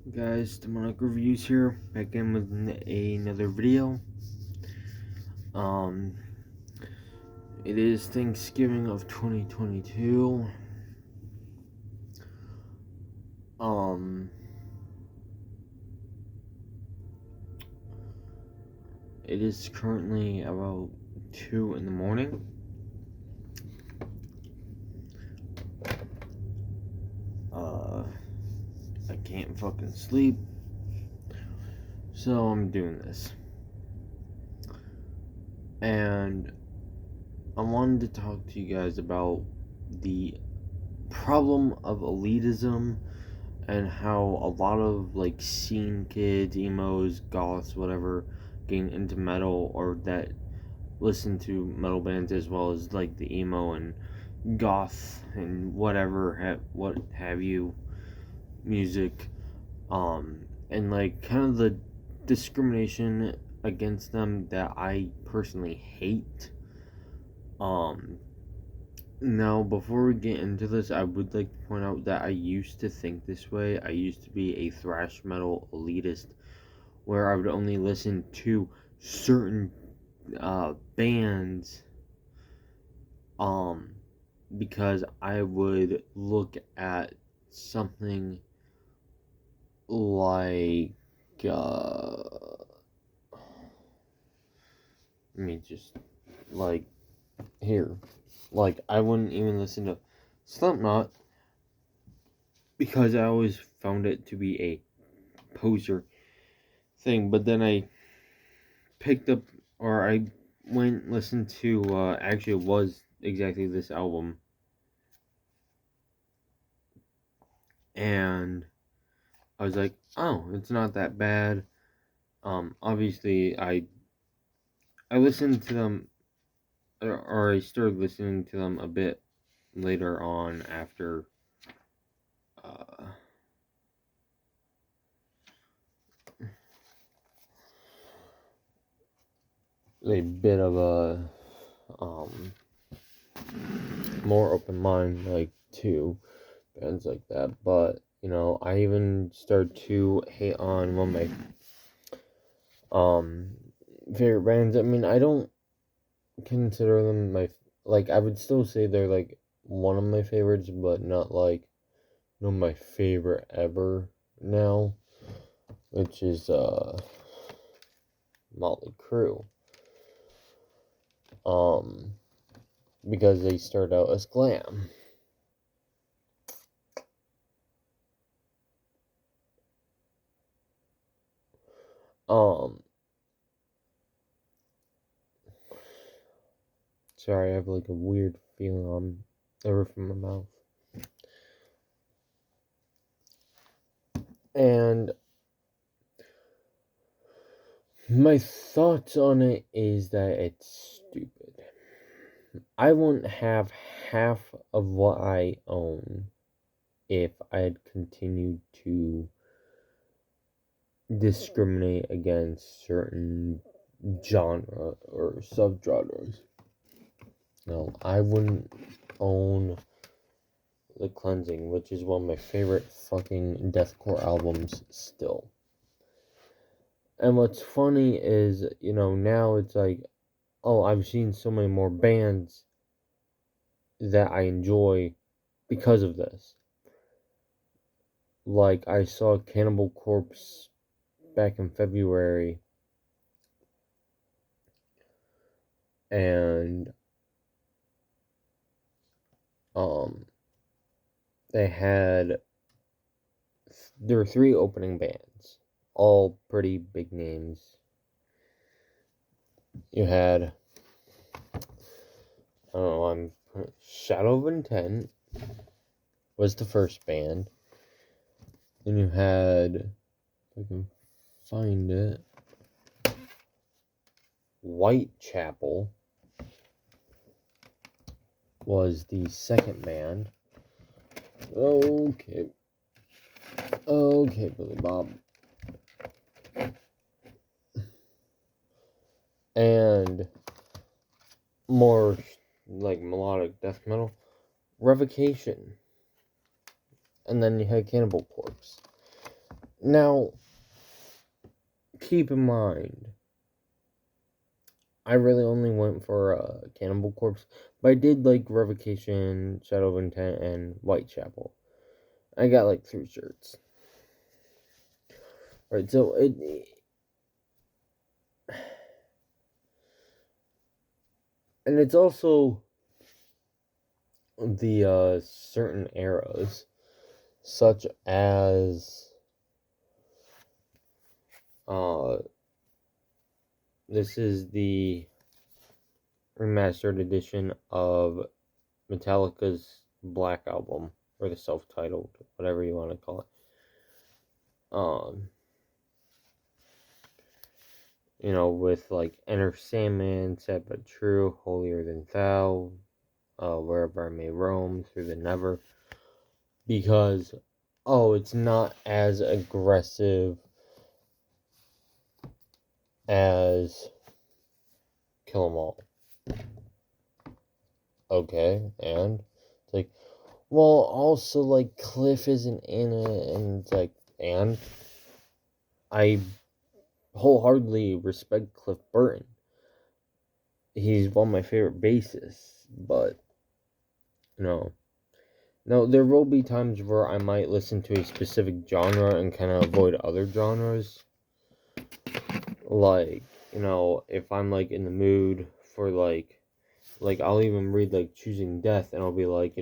Guys, Demonic Reviews here, back in with another video. Um, it is Thanksgiving of 2022. It is currently about 2 in the morning. I can't fucking sleep, so I'm doing this. And I wanted to talk to you guys about the problem of elitism and how a lot of like scene kids, emos, goths, whatever, getting into metal or that listen to metal bands as well as like the emo and goth and what have you music, and like kind of the discrimination against them that I personally hate. Now, before we get into this, I would like to point out that I used to think this way. I used to be a thrash metal elitist where I would only listen to certain bands, because I would look at something like, let me just, like, here. Like, I wouldn't even listen to Slipknot because I always found it to be a poser thing. But then I picked up, or I went and listened to, actually it was exactly this album. And I was like, oh, it's not that bad. Obviously, I listened to them, or I started listening to them a bit later on after, uh, a bit of a, more open mind, like, to bands like that. But, you know, I even started to hate on one of my, favorite bands. I mean, I don't consider them like, I would still say they're, like, one of my favorites, but not, like, my favorite ever now, which is, Motley Crue. Because they started out as glam. Sorry, I have, like, a weird feeling on the roof of my mouth. And my thoughts on it is that it's stupid. I wouldn't have half of what I own if I had continued to discriminate against certain genre or subgenres. No, I wouldn't own The Cleansing, which is one of my favorite fucking deathcore albums still. And what's funny is, you know, now it's like, oh, I've seen so many more bands that I enjoy because of this. Like, I saw Cannibal Corpse back in February, and they had, there were 3 opening bands, all pretty big names. You had, I don't know, Shadow of Intent was the first band. Then you had, if I can find it, Whitechapel was the second band. Okay, Billy Bob. And more like melodic death metal, Revocation. And then you had Cannibal Corpse. Now, keep in mind, I really only went for Cannibal Corpse, but I did like Revocation, Shadow of Intent, and Whitechapel. I got like 3 shirts. Right, so and it's also the certain eras, such as this is the remastered edition of Metallica's Black Album, or the self-titled, whatever you want to call it. With like Enter Sandman, Sad But True, Holier Than Thou, Wherever I May Roam, Through the Never, because it's not as aggressive as Kill 'Em All. Okay, and it's like, well, also like Cliff isn't in it, and it's like, and I wholeheartedly respect Cliff Burton. He's one of my favorite bassists, but no, there will be times where I might listen to a specific genre and kind of avoid other genres. Like, if I'm like in the mood for like I'll even read like Choosing Death, and I'll be like,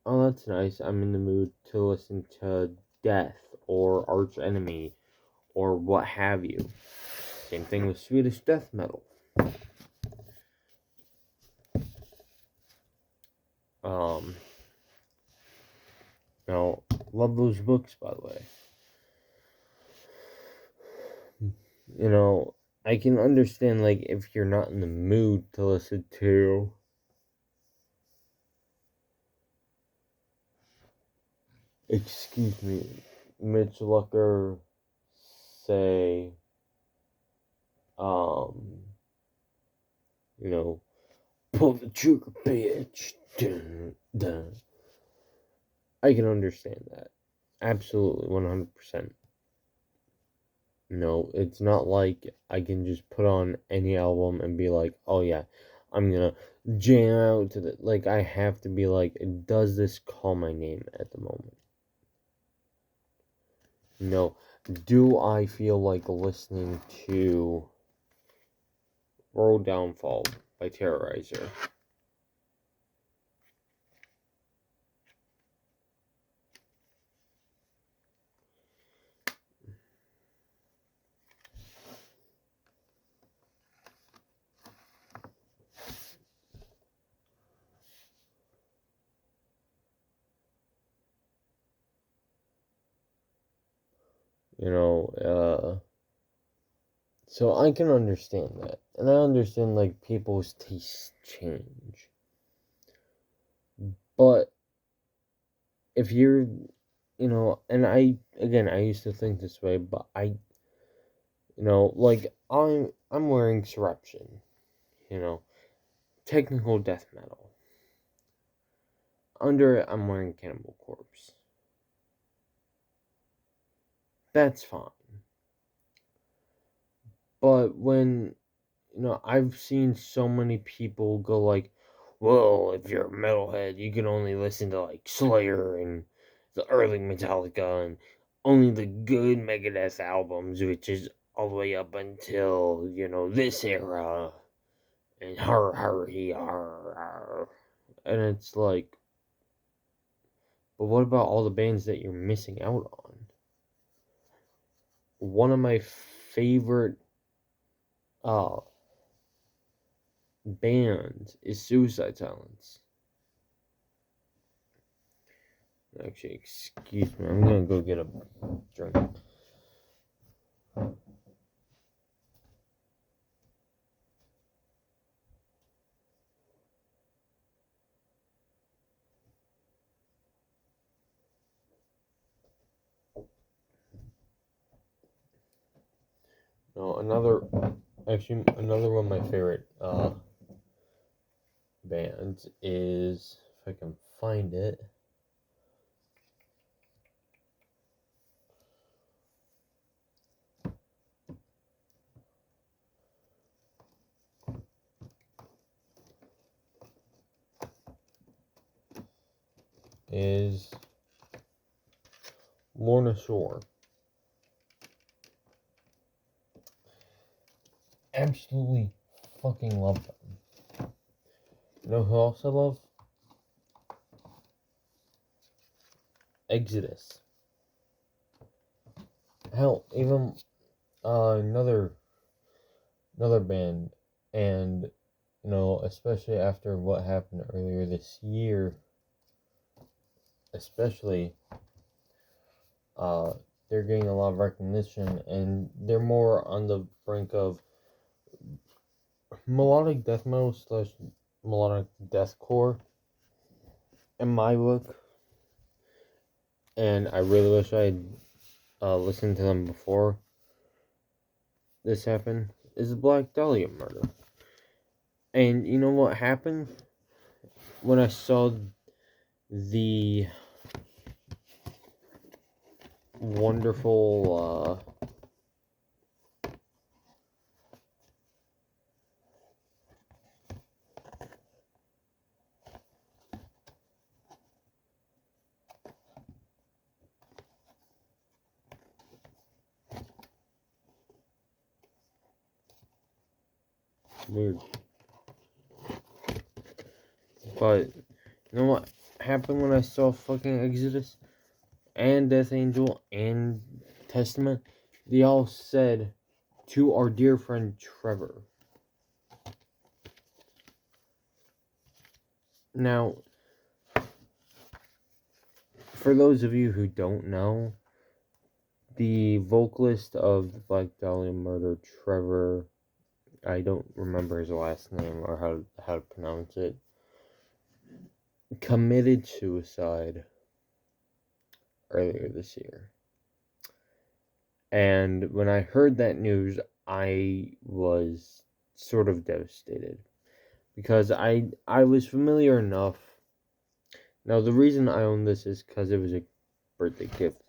oh, that's nice. I'm in the mood to listen to Death or Arch Enemy or what have you. Same thing with Swedish death metal. Love those books, by the way. I can understand, like, if you're not in the mood to listen to excuse me, Mitch Lucker say, pull the trigger, bitch. Dun, dun. I can understand that. Absolutely, 100%. No, it's not like I can just put on any album and be like, oh yeah, I'm gonna jam out to the. Like, I have to be like, does this call my name at the moment? No. Do I feel like listening to World Downfall by Terrorizer? So I can understand that. And I understand, like, people's tastes change. But if you're, and I used to think this way, but like, I'm wearing Surruption, technical death metal. Under it, I'm wearing Cannibal Corpse. That's fine. But when, I've seen so many people go like, well, if you're a metalhead, you can only listen to like Slayer and the early Metallica and only the good Megadeth albums, which is all the way up until, this era. And and it's like, but what about all the bands that you're missing out on? One of my favorite bands is Suicide Silence. Actually, excuse me, I'm gonna go get a drink. No, another one of my favorite bands is, if I can find it, is Lorna Shore. Absolutely fucking love them. You know who else I love? Exodus. Hell, even another band, and especially after what happened earlier this year, especially they're getting a lot of recognition, and they're more on the brink of melodic death metal / melodic deathcore in my book, and I really wish I'd listened to them before this happened. Is the Black Dahlia murder, and you know what happened when I saw the wonderful weird, but you know what happened when I saw fucking Exodus and Death Angel and Testament? They all said to our dear friend Trevor. Now, for those of you who don't know, the vocalist of the Black Dahlia murder, Trevor, I don't remember his last name or how to pronounce it, committed suicide earlier this year. And when I heard that news, I was sort of devastated because I was familiar enough. Now the reason I own this is because it was a birthday gift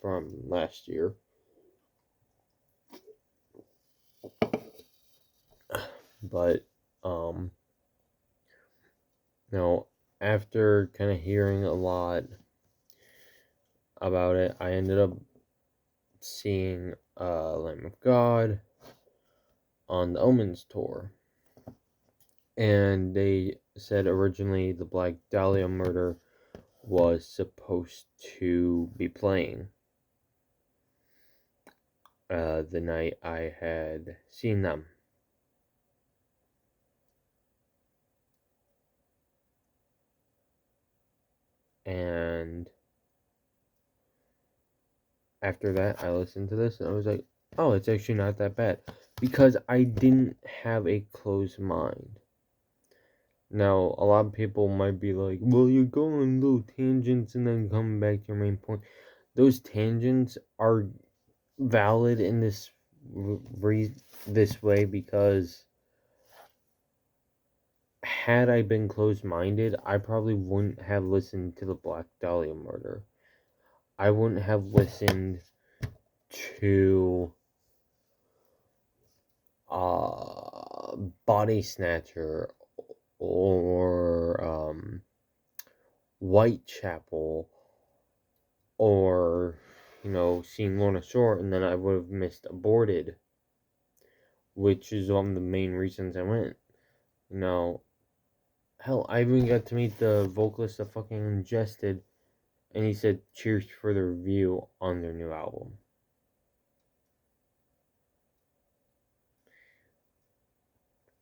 from last year. But after kind of hearing a lot about it, I ended up seeing Lamb of God on the Omens tour. And they said originally the Black Dahlia murder was supposed to be playing the night I had seen them. And after that, I listened to this and I was like, oh, it's actually not that bad. Because I didn't have a closed mind. Now, a lot of people might be like, well, you're going on little tangents and then coming back to your main point. Those tangents are valid in this way because had I been closed-minded, I probably wouldn't have listened to the Black Dahlia murder. I wouldn't have listened to Body Snatcher or Whitechapel or seen Lorna Shore, and then I would have missed Aborted, which is one of the main reasons I went. Hell, I even got to meet the vocalist of fucking Ingested, and he said cheers for the review on their new album.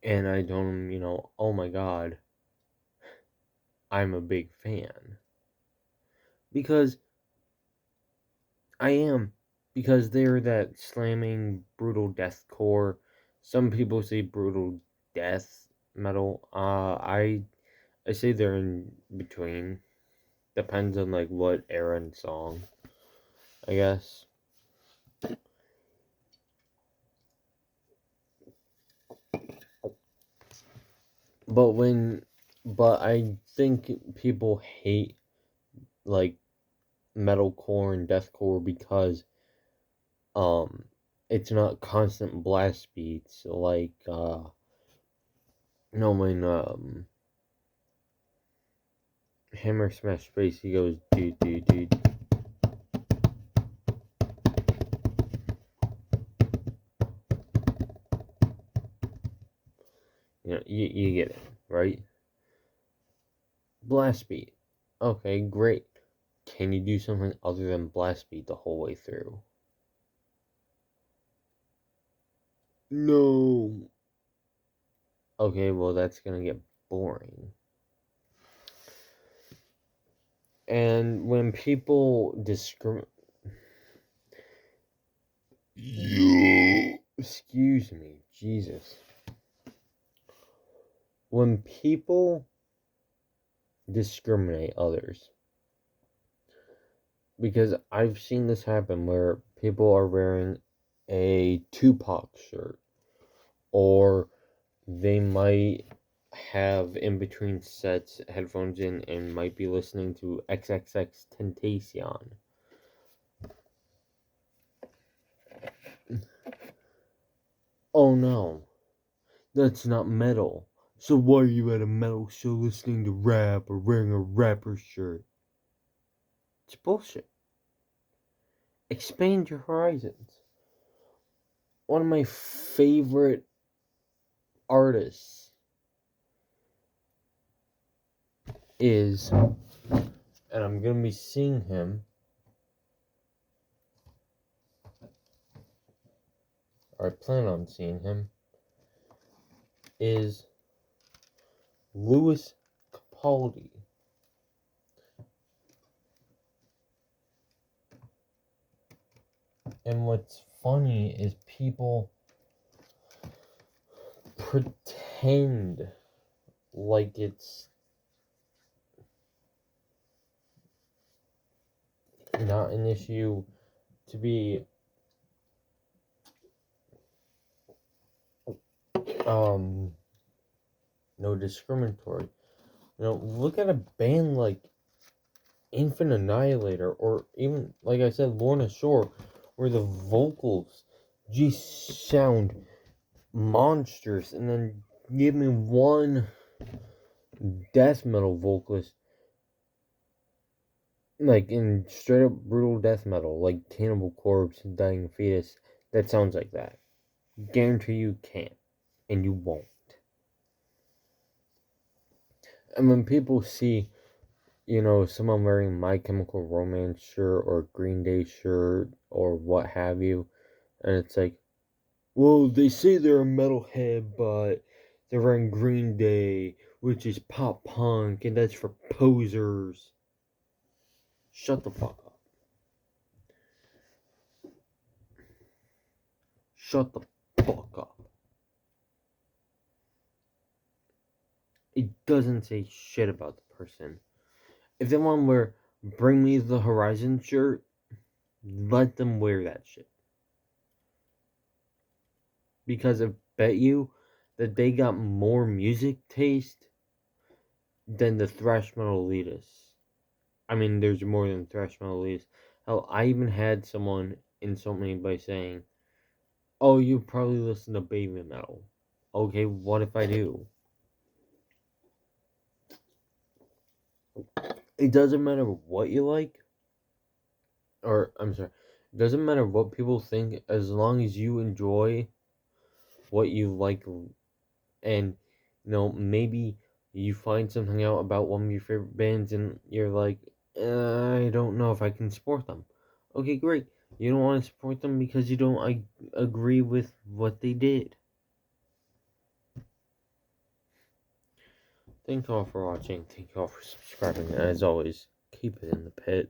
And I told him, oh my god, I'm a big fan. Because I am. Because they're that slamming, brutal deathcore. Some people say brutal death metal. I say they're in between. Depends on like what era and song, I guess. But I think people hate like metalcore and deathcore because it's not constant blast beats like when Hammer smash space, he goes, dude, dude, dude. You know, you get it, right? Blast beat. Okay, great. Can you do something other than blast beat the whole way through? No. Okay, well, that's gonna get boring. And when people discriminate. Excuse me, Jesus. When people discriminate others, because I've seen this happen where people are wearing a Tupac shirt, or they might have in between sets headphones in and might be listening to XXX Tentacion. Oh no, that's not metal. So why are you at a metal show listening to rap or wearing a rapper shirt? It's bullshit. Expand your horizons. One of my favorite artists is, and I'm gonna be seeing him, or I plan on seeing him, is Louis Capaldi. And what's funny is people pretend like it's not an issue to be no discriminatory. You know, look at a band like Infant Annihilator, or even like I said, Lorna Shore, where the vocals just sound monstrous, and then give me one death metal vocalist, like in straight up brutal death metal, like Cannibal Corpse and Dying Fetus, that sounds like that. Guarantee you can't, and you won't. And when people see, you know, someone wearing My Chemical Romance shirt or Green Day shirt or what have you, and it's like, well, they say they're a metalhead, but they're wearing Green Day, which is pop punk, and that's for posers. Shut the fuck up. Shut the fuck up. It doesn't say shit about the person. If they want to wear Bring Me the Horizon shirt, let them wear that shit. Because I bet you that they got more music taste than the thrash metal elitists. I mean, there's more than thrash metal elitists. Hell, I even had someone insult me by saying, "Oh, you probably listen to baby metal." Okay, what if I do? It doesn't matter what you like, or I'm sorry, it doesn't matter what people think as long as you enjoy what you like, and you know, maybe you find something out about one of your favorite bands and you're like, I don't know if I can support them. Okay, great. You don't want to support them because you don't agree with what they did. Thank you all for watching. Thank you all for subscribing. And as always, keep it in the pit.